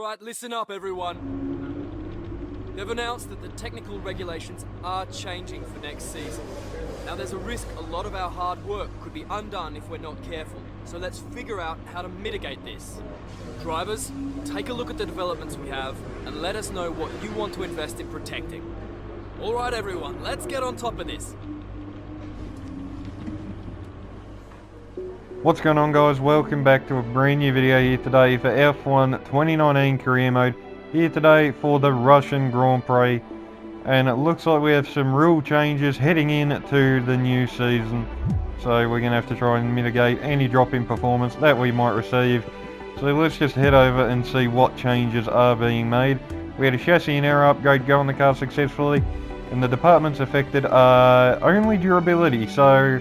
Alright, listen up everyone. They've announced that the technical regulations are changing for next season. Now there's a risk a lot of our hard work could be undone if we're not careful, so let's figure out how to mitigate this. Drivers, take a look at the developments we have and let us know what you want to invest in protecting. Alright everyone, let's get on top of this. What's going on, guys? Welcome back to a brand new video here today for F1 2019 career mode. Here today for the Russian Grand Prix, and it looks like we have some rule changes heading into the new season, so we're going to have to try and mitigate any drop in performance that we might receive. So let's just head over and see what changes are being made. We had a chassis and air upgrade go on the car successfully, and the departments affected are only durability, so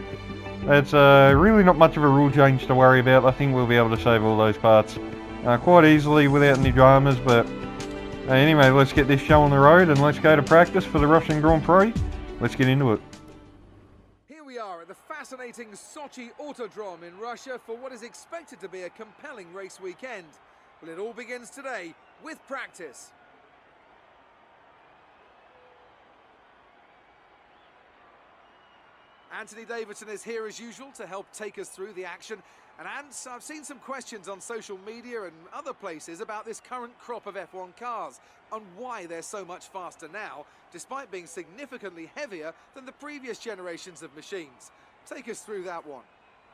it's really not much of a rule change to worry about. I think we'll be able to save all those parts quite easily without any dramas. But anyway, let's get this show on the road and let's go to practice for the Russian Grand Prix. Let's get into it. Here we are at the fascinating Sochi Autodrome in Russia for what is expected to be a compelling race weekend. Well, it all begins today with practice. Anthony Davidson is here as usual to help take us through the action. And I've seen some questions on social media and other places about this current crop of F1 cars and why they're so much faster now, despite being significantly heavier than the previous generations of machines. Take us through that one.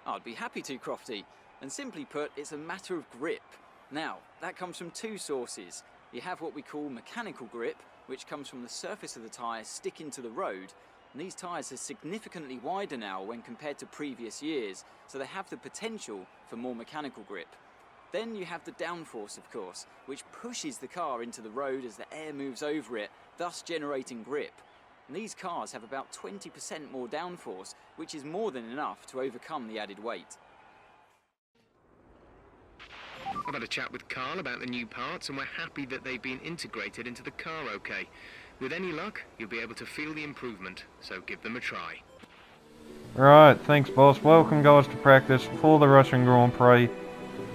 I'd be happy to, Crofty. And simply put, it's a matter of grip. Now, that comes from two sources. You have what we call mechanical grip, which comes from the surface of the tyres sticking to the road. And these tyres are significantly wider now when compared to previous years, so they have the potential for more mechanical grip. Then you have the downforce, of course, which pushes the car into the road as the air moves over it, thus generating grip. And these cars have about 20% more downforce, which is more than enough to overcome the added weight. I've had a chat with Carl about the new parts, and we're happy that they've been integrated into the car okay. With any luck, you'll be able to feel the improvement, so give them a try. Right, thanks boss. Welcome guys to practice for the Russian Grand Prix.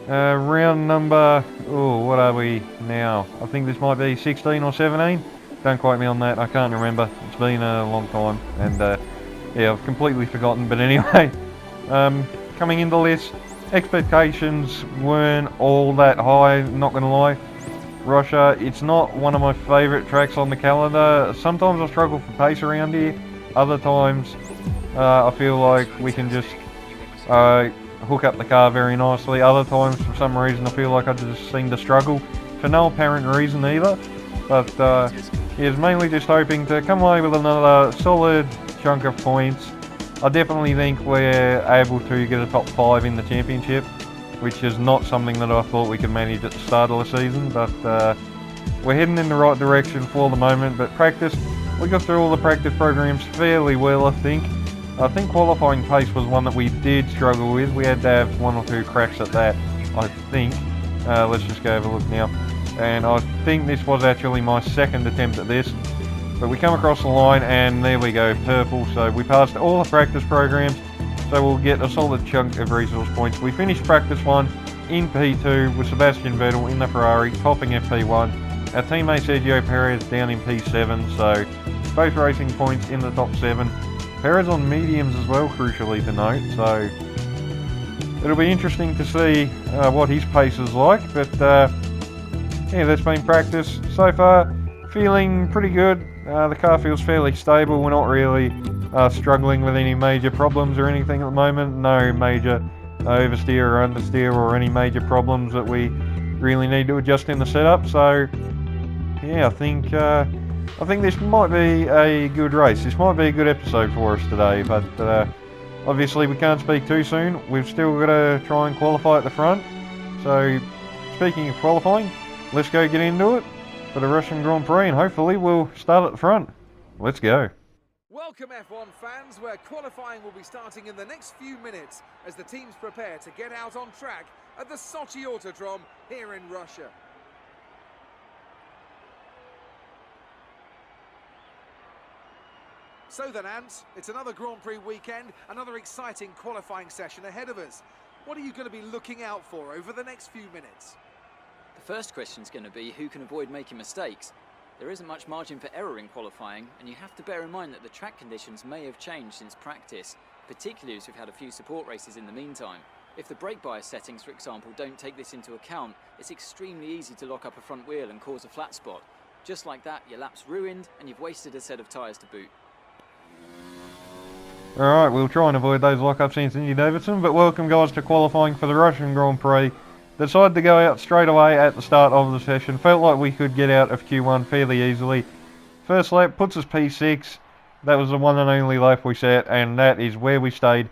Round number, what are we now? I think this might be 16 or 17. Don't quote me on that, I can't remember. It's been a long time, and yeah, I've completely forgotten. But anyway, coming into this, expectations weren't all that high, not gonna lie. Russia, it's not one of my favourite tracks on the calendar. Sometimes I struggle for pace around here. Other times I feel like we can just hook up the car very nicely. Other times for some reason I feel like I just seem to struggle for no apparent reason either. But yeah, mainly just hoping to come away with another solid chunk of points. I definitely think we're able to get a top 5 in the championship, which is not something that I thought we could manage at the start of the season, but we're heading in the right direction for the moment. But practice, we got through all the practice programs fairly well, I think. I think qualifying pace was one that we did struggle with. We had to have 1 or 2 cracks at that, I think. Let's just go have a look now. And I think this was actually my second attempt at this. But we come across the line and there we go, purple. So we passed all the practice programs. So we'll get a solid chunk of resource points. We finished practice 1 in P2 with Sebastian Vettel in the Ferrari, topping FP1. Our teammate Sergio Perez down in P7, so both racing points in the top 7. Perez on mediums as well, crucially to note, so it'll be interesting to see what his pace is like. But yeah, that's been practice. So far, feeling pretty good. The car feels fairly stable. We're not really struggling with any major problems or anything at the moment. No major oversteer or understeer or any major problems that we really need to adjust in the setup. So yeah, I think this might be a good race. This might be a good episode for us today. But obviously we can't speak too soon. We've still got to try and qualify at the front. So speaking of qualifying, let's go get into it for the Russian Grand Prix, and hopefully we'll start at the front. Let's go. Welcome F1 fans, where qualifying will be starting in the next few minutes as the teams prepare to get out on track at the Sochi Autodrome here in Russia. So then, Ant, it's another Grand Prix weekend, another exciting qualifying session ahead of us. What are you going to be looking out for over the next few minutes? The first question is going to be who can avoid making mistakes. There isn't much margin for error in qualifying, and you have to bear in mind that the track conditions may have changed since practice, particularly as we've had a few support races in the meantime. If the brake bias settings, for example, don't take this into account, it's extremely easy to lock up a front wheel and cause a flat spot. Just like that, your lap's ruined and you've wasted a set of tyres to boot. Alright, we'll try and avoid those lockups, Anthony Davidson, but welcome guys to qualifying for the Russian Grand Prix. Decided to go out straight away at the start of the session. Felt like we could get out of Q1 fairly easily. First lap puts us P6. That was the one and only lap we set, and that is where we stayed.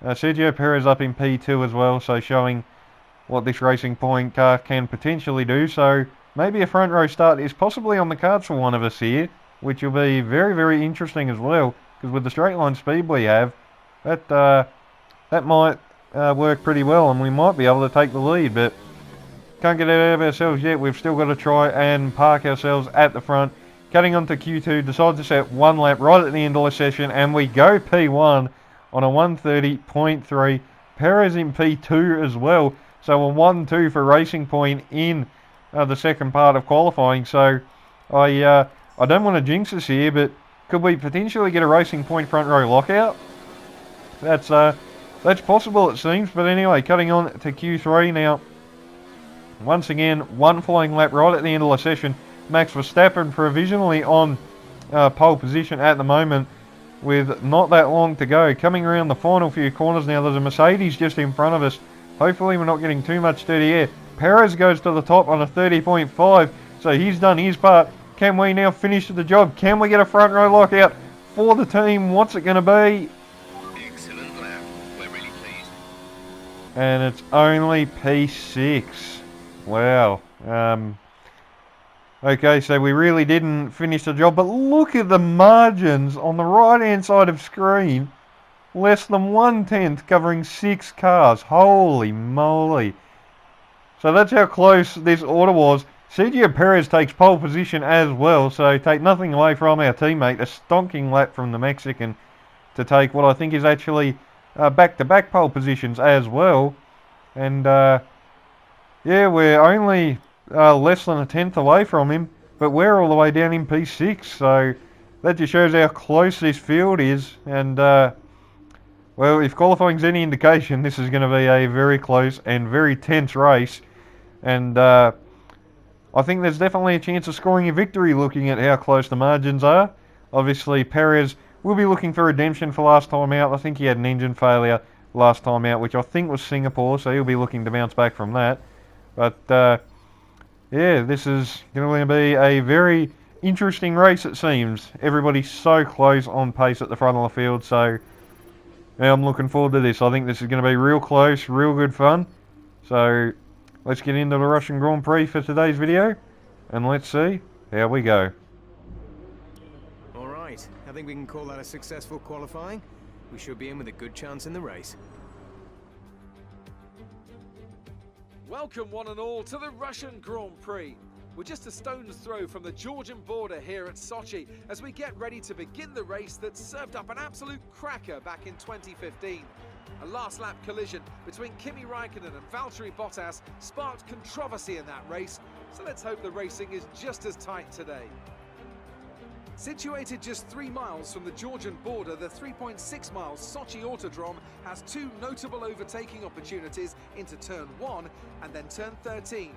Sergio Perez up in P2 as well, so showing what this Racing Point car can potentially do. So maybe a front row start is possibly on the cards for one of us here, which will be very, very interesting as well, because with the straight line speed we have, that might work pretty well, and we might be able to take the lead, but can't get it out of ourselves yet. We've still got to try and park ourselves at the front. Cutting onto Q2, decide to set one lap right at the end of the session, and we go P1 on a 1:30.3. Perez in P2 as well, so a 1-2 for Racing Point in the second part of qualifying. So I don't want to jinx us here, but could we potentially get a Racing Point front row lockout? That's possible, it seems. But anyway, cutting on to Q3 now. Once again, one flying lap right at the end of the session. Max Verstappen provisionally on pole position at the moment, with not that long to go. Coming around the final few corners now, there's a Mercedes just in front of us. Hopefully we're not getting too much dirty air. Perez goes to the top on a 30.5, so he's done his part. Can we now finish the job? Can we get a front row lockout for the team? What's it going to be? Excellent lap. We're really pleased. And it's only P6. Wow. Okay, so we really didn't finish the job, but look at the margins on the right-hand side of screen. Less than 1/10 covering 6 cars. Holy moly. So that's how close this order was. Sergio Perez takes pole position as well, so take nothing away from our teammate. A stonking lap from the Mexican to take what I think is actually back-to-back pole positions as well. And yeah, we're only less than a 10th away from him, but we're all the way down in P6, so that just shows how close this field is. And well, if qualifying's any indication, this is going to be a very close and very tense race, and I think there's definitely a chance of scoring a victory looking at how close the margins are. Obviously Perez will be looking for redemption for last time out. I think he had an engine failure last time out, which I think was Singapore, so he'll be looking to bounce back from that. But yeah, this is going to be a very interesting race, it seems. Everybody's so close on pace at the front of the field, so yeah, I'm looking forward to this. I think this is going to be real close, real good fun. So let's get into the Russian Grand Prix for today's video, and let's see how we go. Alright, I think we can call that a successful qualifying. We should be in with a good chance in the race. Welcome one and all to the Russian Grand Prix. We're just a stone's throw from the Georgian border here at Sochi as we get ready to begin the race that served up an absolute cracker back in 2015. A last lap collision between Kimi Raikkonen and Valtteri Bottas sparked controversy in that race, so let's hope the racing is just as tight today. Situated just 3 miles from the Georgian border, the 3.6 miles Sochi Autodrome has 2 notable overtaking opportunities into turn 1 and then turn 13.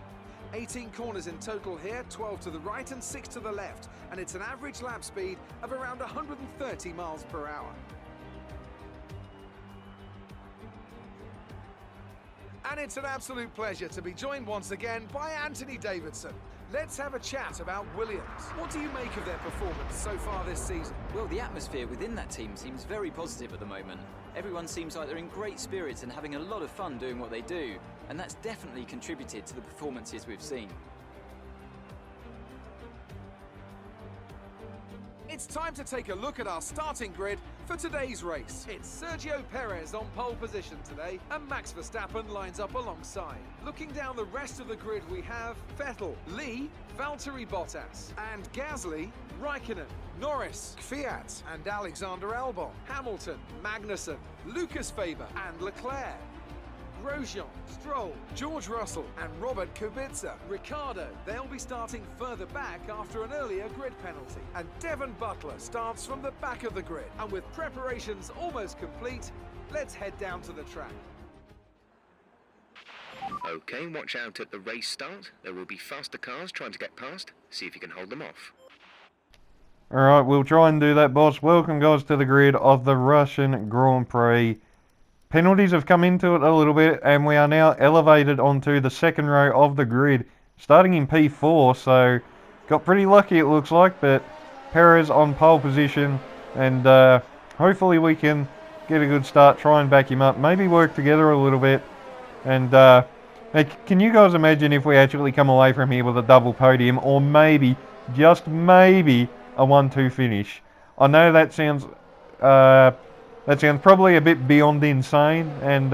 18 corners in total here, 12 to the right and 6 to the left, and it's an average lap speed of around 130 miles per hour. And it's an absolute pleasure to be joined once again by Anthony Davidson. Let's have a chat about Williams. What do you make of their performance so far this season? Well, the atmosphere within that team seems very positive at the moment. Everyone seems like they're in great spirits and having a lot of fun doing what they do, and that's definitely contributed to the performances we've seen. It's time to take a look at our starting grid for today's race. It's Sergio Perez on pole position today, and Max Verstappen lines up alongside. Looking down the rest of the grid, we have Vettel, Lee, Valtteri Bottas, and Gasly, Raikkonen, Norris, Kvyat, and Alexander Albon, Hamilton, Magnussen, Lucas Faber, and Leclerc. Grosjean, Stroll, George Russell and Robert Kubica. Ricciardo, they'll be starting further back after an earlier grid penalty. And Devon Butler starts from the back of the grid. And with preparations almost complete, let's head down to the track. Okay, watch out at the race start. There will be faster cars trying to get past. See if you can hold them off. Alright, we'll try and do that, boss. Welcome, guys, to the grid of the Russian Grand Prix. Penalties have come into it a little bit, and we are now elevated onto the second row of the grid, starting in P4, so got pretty lucky it looks like, but Perez on pole position, and hopefully we can get a good start, try and back him up, maybe work together a little bit, and hey, can you guys imagine if we actually come away from here with a double podium, or maybe, just maybe, a 1-2 finish? I know that sounds probably a bit beyond insane, and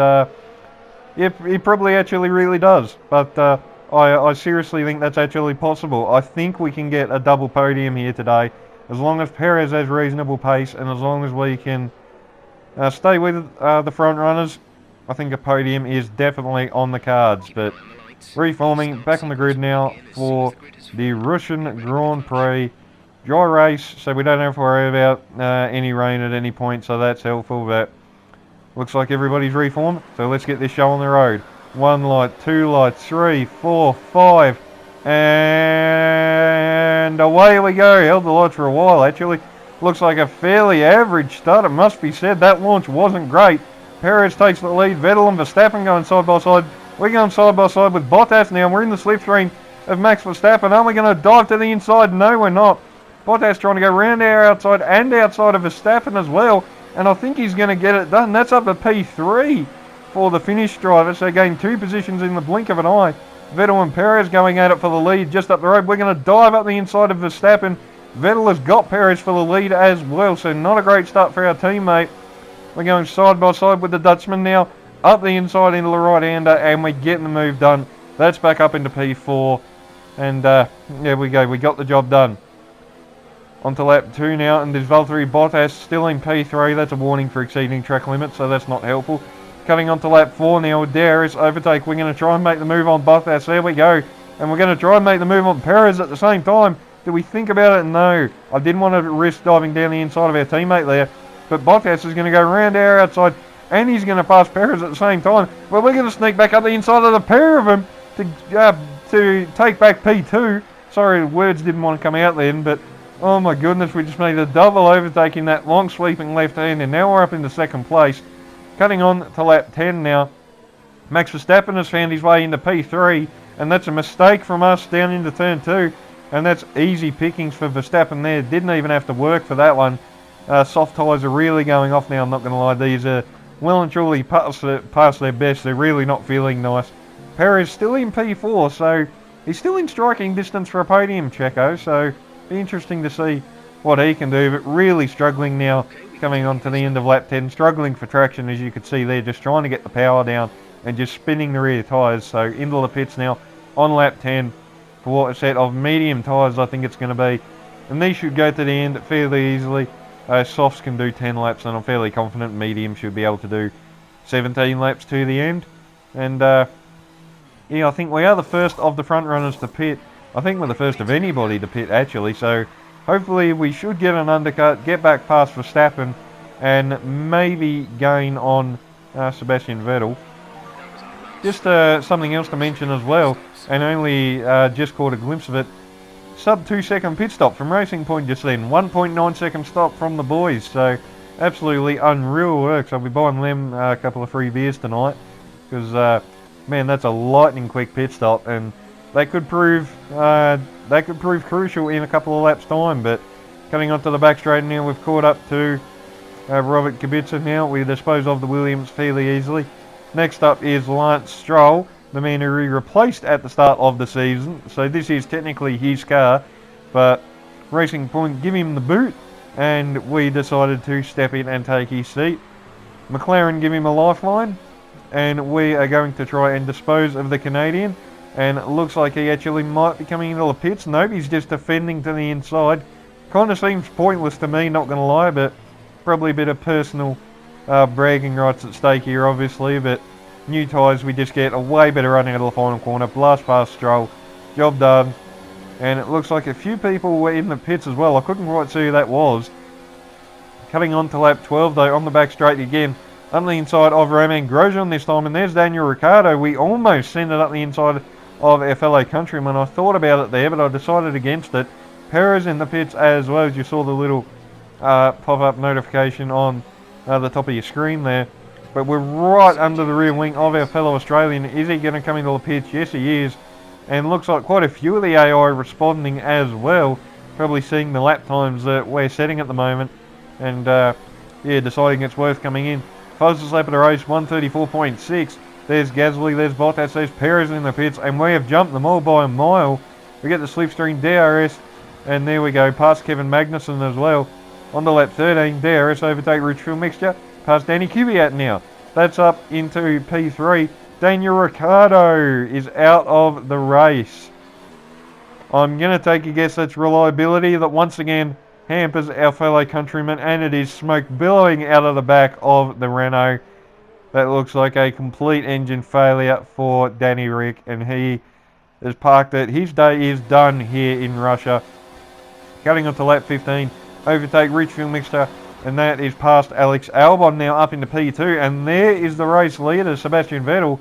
it probably actually really does, but I seriously think that's actually possible. I think we can get a double podium here today, as long as Perez has reasonable pace, and as long as we can stay with the front runners. I think a podium is definitely on the cards, but reforming, back on the grid now for the Russian Grand Prix. Dry race, so we don't have to worry about any rain at any point, so that's helpful, but looks like everybody's reformed, so let's get this show on the road. 1 light, 2 lights, 3, 4, 5, and away we go. Held the lights for a while, actually. Looks like a fairly average start, it must be said. That launch wasn't great. Perez takes the lead, Vettel and Verstappen going side by side. We're going side by side with Bottas now, and we're in the slipstream of Max Verstappen. Are we going to dive to the inside? No, we're not. Bottas trying to go round our outside and outside of Verstappen as well, and I think he's going to get it done. That's up to P3 for the Finnish driver, so gain 2 positions in the blink of an eye. Vettel and Perez going at it for the lead just up the road. We're going to dive up the inside of Verstappen. Vettel has got Perez for the lead as well, so not a great start for our teammate. We're going side by side with the Dutchman now, up the inside into the right-hander, and we're getting the move done. That's back up into P4, and there we go, we got the job done. Onto lap 2 now, and there's Valtteri Bottas still in P3. That's a warning for exceeding track limits, so that's not helpful. Coming onto lap 4 now, Darius overtake. We're going to try and make the move on Bottas. There we go. And we're going to try and make the move on Perez at the same time. Did we think about it? No. I didn't want to risk diving down the inside of our teammate there. But Bottas is going to go round our outside, and he's going to pass Perez at the same time. Well, we're going to sneak back up the inside of the pair of them to take back P2. Sorry, words didn't want to come out then, but oh my goodness, we just made a double overtake in that long sweeping left hand, and now we're up into second place. Cutting on to lap 10 now. Max Verstappen has found his way into P3, and that's a mistake from us down into turn 2, and that's easy pickings for Verstappen there. Didn't even have to work for that one. Soft tyres are really going off now, I'm not going to lie. These are well and truly past their best. They're really not feeling nice. Perez still in P4, so he's still in striking distance for a podium, Checo, so be interesting to see what he can do, but really struggling now coming on to the end of lap 10, struggling for traction, as you could see there, just trying to get the power down and just spinning the rear tyres. So into the pits now on lap 10 for what a set of medium tyres I think it's going to be, and these should go to the end fairly easily. Softs can do 10 laps, and I'm fairly confident medium should be able to do 17 laps to the end. And yeah, I think we are the first of the front runners to pit. I think we're the first of anybody to pit actually, so hopefully we should get an undercut, get back past Verstappen, and maybe gain on Sebastian Vettel. Just something else to mention as well, and only just caught a glimpse of it. Sub 2 second pit stop from Racing Point just then. 1.9 second stop from the boys, so absolutely unreal work. So I'll be buying them a couple of free beers tonight, because man, that's a lightning quick pit stop, and they could prove crucial in a couple of laps time. But coming onto the back straight now, we've caught up to Robert Kubica now. We dispose of the Williams fairly easily. Next up is Lance Stroll, the man who we replaced at the start of the season. So this is technically his car, but Racing Point give him the boot, and we decided to step in and take his seat. McLaren give him a lifeline, and we are going to try and dispose of the Canadian. And it looks like he actually might be coming into the pits. Nope, he's just defending to the inside. Kind of seems pointless to me, not going to lie, but probably a bit of personal bragging rights at stake here, obviously. But new tyres, we just get a way better run out of the final corner. Blast past Stroll, job done. And it looks like a few people were in the pits as well. I couldn't quite see who that was. Cutting on to lap 12 though, on the back straight again. On the inside of Romain Grosjean this time, and there's Daniel Ricciardo. We almost sent it up the inside of our fellow countryman. I thought about it there, but I decided against it. Perez in the pits as well, as you saw the little pop-up notification on the top of your screen there. But we're right under the rear wing of our fellow Australian. Is he going to come into the pits? Yes, he is. And looks like quite a few of the AI responding as well. Probably seeing the lap times that we're setting at the moment. And, yeah, deciding it's worth coming in. Fastest lap of the race, 134.6. There's Gasly, there's Bottas, there's Perez in the pits. And we have jumped them all by a mile. We get the slipstream DRS. And there we go, past Kevin Magnussen as well. On to lap 13, DRS overtake rich fuel mixture. Past Danny Kvyat now. That's up into P3. Daniel Ricciardo is out of the race. I'm going to take a guess that's reliability that once again hampers our fellow countrymen, and it is smoke billowing out of the back of the Renault. That looks like a complete engine failure for Danny Rick, and he has parked it. His day is done here in Russia. Cutting onto lap 15, overtake rich fuel mixture, and that is past Alex Albon now up into P2, and there is the race leader, Sebastian Vettel.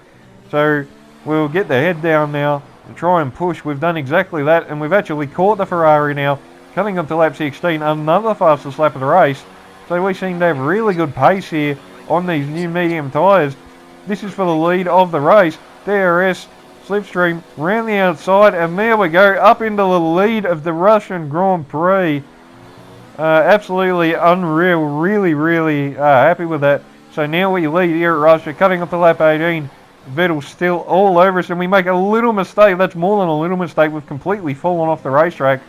So we'll get the head down now and try and push. We've done exactly that, and we've actually caught the Ferrari now. Coming up to lap 16, another fastest lap of the race. So we seem to have really good pace here on these new medium tyres. This is for the lead of the race. DRS, slipstream, round the outside, and there we go, up into the lead of the Russian Grand Prix. Absolutely unreal, really happy with that. So now we lead here at Russia, cutting up to lap 18. Vettel's still all over us, and we make a little mistake. That's more than a little mistake. We've completely fallen off the racetrack.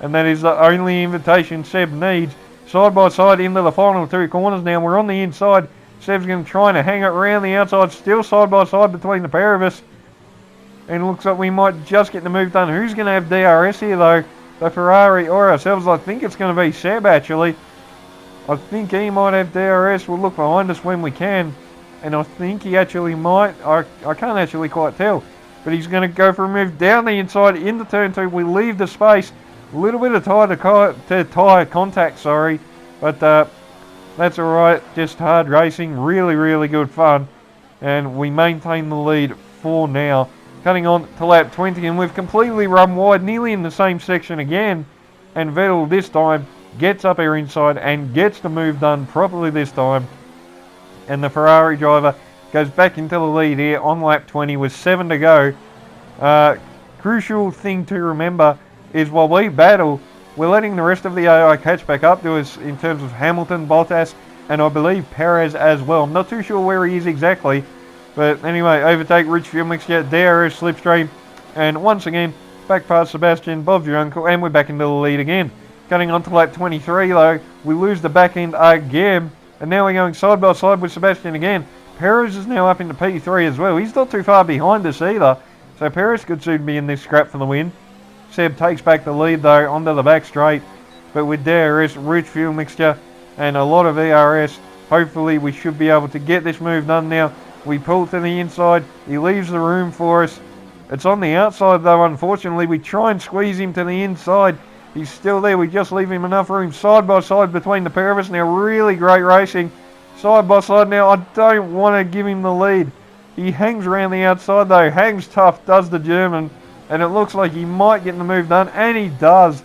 And that is the only invitation Seb needs. Side by side into the final two corners now. We're on the inside. Seb's going to try and hang it around the outside. Still side by side between the pair of us. And it looks like we might just get the move done. Who's going to have DRS here though? The Ferrari or ourselves? I think it's going to be Seb actually. I think he might have DRS. We'll look behind us when we can. And I think he actually might. I can't actually quite tell. But he's going to go for a move down the inside into turn 2. We leave the space. A little bit of tyre contact, sorry. But that's alright. Just hard racing. Really good fun. And we maintain the lead for now. Cutting on to lap 20. And we've completely run wide. Nearly in the same section again. And Vettel this time gets up our inside and gets the move done properly this time. And the Ferrari driver goes back into the lead here on lap 20 with 7 to go. Crucial thing to remember is while we battle, we're letting the rest of the AI catch back up to us in terms of Hamilton, Bottas, and I believe Perez as well. I'm not too sure where he is exactly, but anyway, overtake rich fuel mixture, DRS slipstream, and once again, back past Sebastian, Bob's your uncle, and we're back into the lead again. Cutting on to lap 23 though, we lose the back end again, and now we're going side by side with Sebastian again. Perez is now up into P3 as well. He's not too far behind us either, so Perez could soon be in this scrap for the win. Seb takes back the lead though onto the back straight, but with DRS, rich fuel mixture, and a lot of ERS, hopefully we should be able to get this move done now. We pull to the inside, he leaves the room for us. It's on the outside though, unfortunately. We try and squeeze him to the inside. He's still there, we just leave him enough room side by side between the pair of us. Now really great racing, side by side now. I don't want to give him the lead. He hangs around the outside though, hangs tough, does the German. And it looks like he might get the move done, and he does.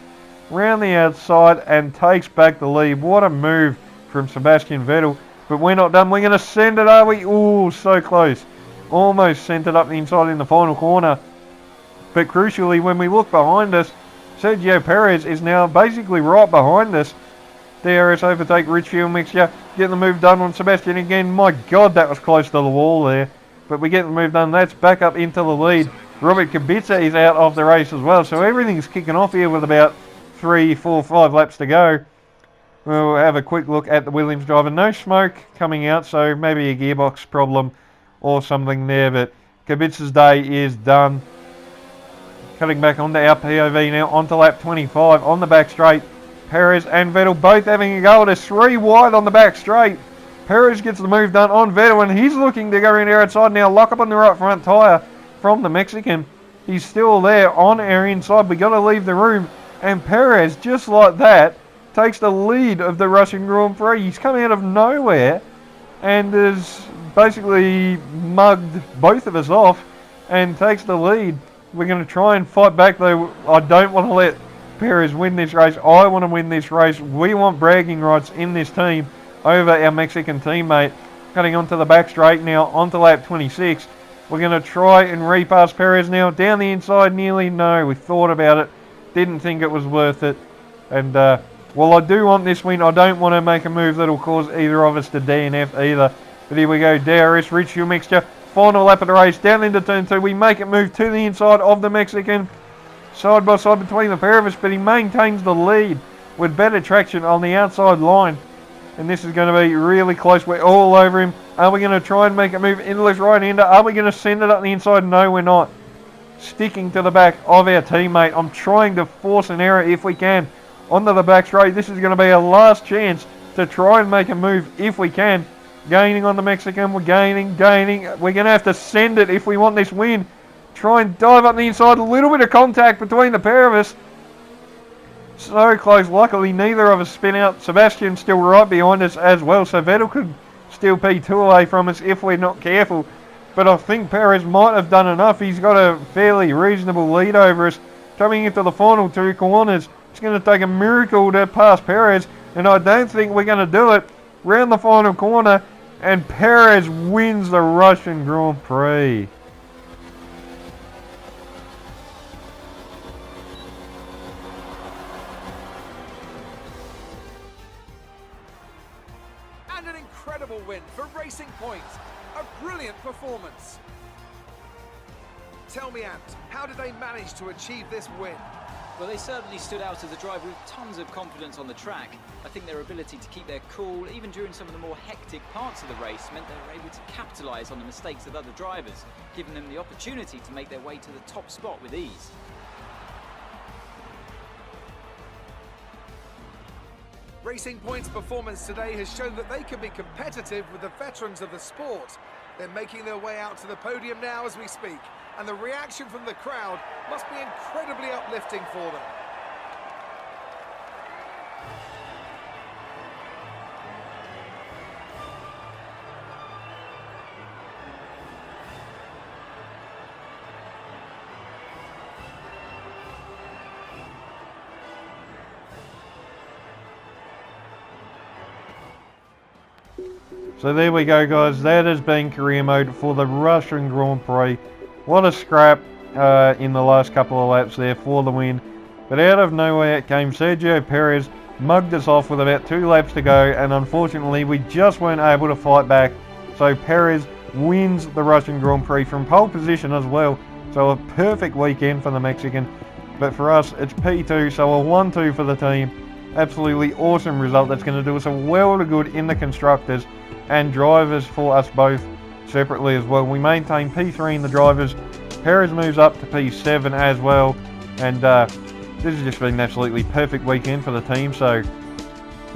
Round the outside and takes back the lead. What a move from Sebastian Vettel. But we're not done. We're going to send it, are we? Ooh, so close. Almost sent it up the inside in the final corner. But crucially, when we look behind us, Sergio Perez is now basically right behind us. DRS overtake, rich fuel mixture. Get the move done on Sebastian again. My God, that was close to the wall there. But we get the move done. That's back up into the lead. Robert Kubica is out of the race as well, so everything's kicking off here with about 3, 4, 5 laps to go. We'll have a quick look at the Williams driver. No smoke coming out, so maybe a gearbox problem or something there, but Kubica's day is done. Cutting back onto our POV now, onto lap 25 on the back straight. Perez and Vettel both having a go at us, 3 wide on the back straight. Perez gets the move done on Vettel, and he's looking to go around our outside now. Lock up on the right front tyre from the Mexican. He's still there on our inside. We got to leave the room. And Perez, just like that, takes the lead of the Russian Grand Prix. He's come out of nowhere and has basically mugged both of us off and takes the lead. We're going to try and fight back, though. I don't want to let Perez win this race. I want to win this race. We want bragging rights in this team over our Mexican teammate. Cutting onto the back straight now, onto lap 26. We're going to try and repass Perez now. Down the inside nearly. No, we thought about it. Didn't think it was worth it. And, well, I do want this win. I don't want to make a move that'll cause either of us to DNF either. But here we go. DRS, rich fuel mixture. Final lap of the race. Down into turn 2. We make it move to the inside of the Mexican. Side by side between the pair of us. But he maintains the lead with better traction on the outside line. And this is going to be really close. We're all over him. Are we going to try and make it move into this right-hander? Are we going to send it up the inside? No, we're not. Sticking to the back of our teammate. I'm trying to force an error if we can. Onto the back straight. This is going to be our last chance to try and make a move if we can. Gaining on the Mexican. We're gaining. We're going to have to send it if we want this win. Try and dive up the inside. A little bit of contact between the pair of us. So close. Luckily, neither of us spin out. Sebastian's still right behind us as well. So Vettel could still P2 away from us if we're not careful. But I think Perez might have done enough. He's got a fairly reasonable lead over us. Coming into the final 2 corners. It's going to take a miracle to pass Perez. And I don't think we're going to do it. Round the final corner. And Perez wins the Russian Grand Prix. And an incredible win for Racing Point. A brilliant performance. Tell me, Ant, how did they manage to achieve this win? Well, they certainly stood out as a driver with tons of confidence on the track. I think their ability to keep their cool, even during some of the more hectic parts of the race, meant they were able to capitalise on the mistakes of other drivers, giving them the opportunity to make their way to the top spot with ease. Racing Point's performance today has shown that they can be competitive with the veterans of the sport. They're making their way out to the podium now as we speak, and the reaction from the crowd must be incredibly uplifting for them. So there we go, guys. That has been career mode for the Russian Grand Prix. What a scrap in the last couple of laps there for the win. But out of nowhere came Sergio Perez, mugged us off with about 2 laps to go, and unfortunately we just weren't able to fight back. So Perez wins the Russian Grand Prix from pole position as well. So a perfect weekend for the Mexican. But for us, it's P2, so a 1-2 for the team. Absolutely awesome result that's going to do us a world of good in the constructors and drivers for us both separately as well. We maintain P3 in the drivers. Perez moves up to P7 as well. And this has just been an absolutely perfect weekend for the team. So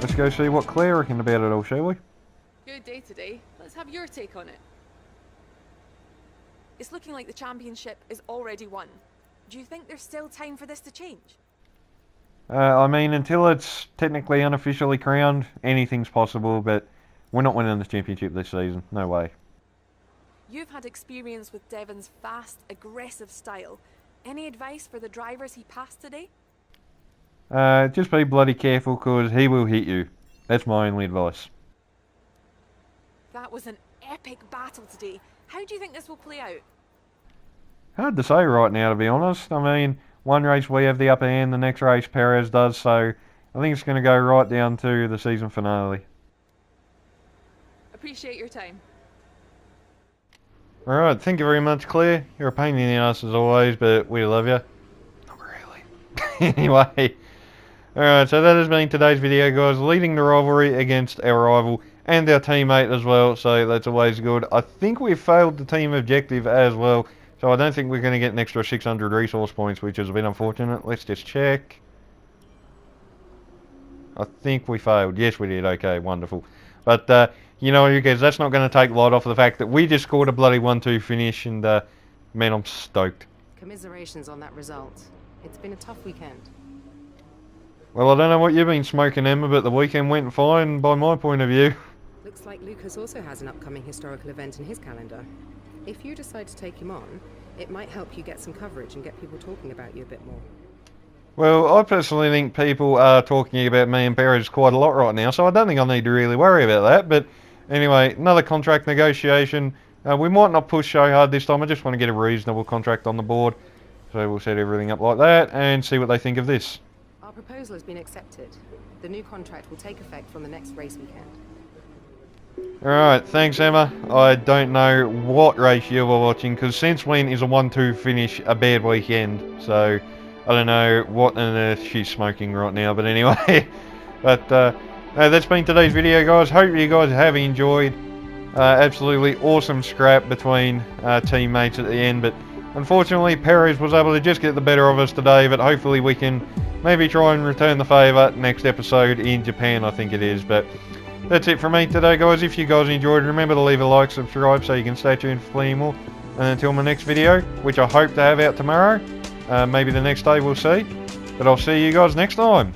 let's go see what Claire reckons about it all, shall we? Good day today. Let's have your take on it. It's looking like the championship is already won. Do you think there's still time for this to change? I mean, until it's technically unofficially crowned, anything's possible, but we're not winning this championship this season. No way. You've had experience with Devon's fast, aggressive style. Any advice for the drivers he passed today? Just be bloody careful, because he will hit you. That's my only advice. That was an epic battle today. How do you think this will play out? Hard to say right now, to be honest. I mean, one race we have the upper hand, the next race Perez does, so I think it's going to go right down to the season finale. Appreciate your time. Alright, thank you very much, Claire. You're a pain in the ass as always, but we love you. Not really. Anyway. Alright, so that has been today's video, guys. Leading the rivalry against our rival and our teammate as well, so that's always good. I think we've failed the team objective as well, so I don't think we're going to get an extra 600 resource points, which is a bit unfortunate. Let's just check. I think we failed. Yes, we did. Okay, wonderful. But you know, you guys, that's not going to take light off of the fact that we just scored a bloody 1-2 finish, and man, I'm stoked. Commiserations on that result. It's been a tough weekend. Well, I don't know what you've been smoking, Emma, but the weekend went fine by my point of view. Looks like Lucas also has an upcoming historical event in his calendar. If you decide to take him on, it might help you get some coverage and get people talking about you a bit more. Well, I personally think people are talking about me and Perez quite a lot right now, so I don't think I need to really worry about that. But anyway, another contract negotiation. We might not push so hard this time. I just want to get a reasonable contract on the board. So we'll set everything up like that and see what they think of this. Our proposal has been accepted. The new contract will take effect from the next race weekend. Alright, thanks Emma. I don't know what race you were watching, because since when is a 1-2 finish a bad weekend? So I don't know what on earth she's smoking right now, but anyway. But that's been today's video, guys. Hope you guys have enjoyed. Absolutely awesome scrap between teammates at the end, but unfortunately Perez was able to just get the better of us today, but hopefully we can maybe try and return the favour next episode in Japan, I think it is. But that's it from me today, guys. If you guys enjoyed, remember to leave a like, subscribe so you can stay tuned for plenty more. And until my next video, which I hope to have out tomorrow, maybe the next day, we'll see. But I'll see you guys next time.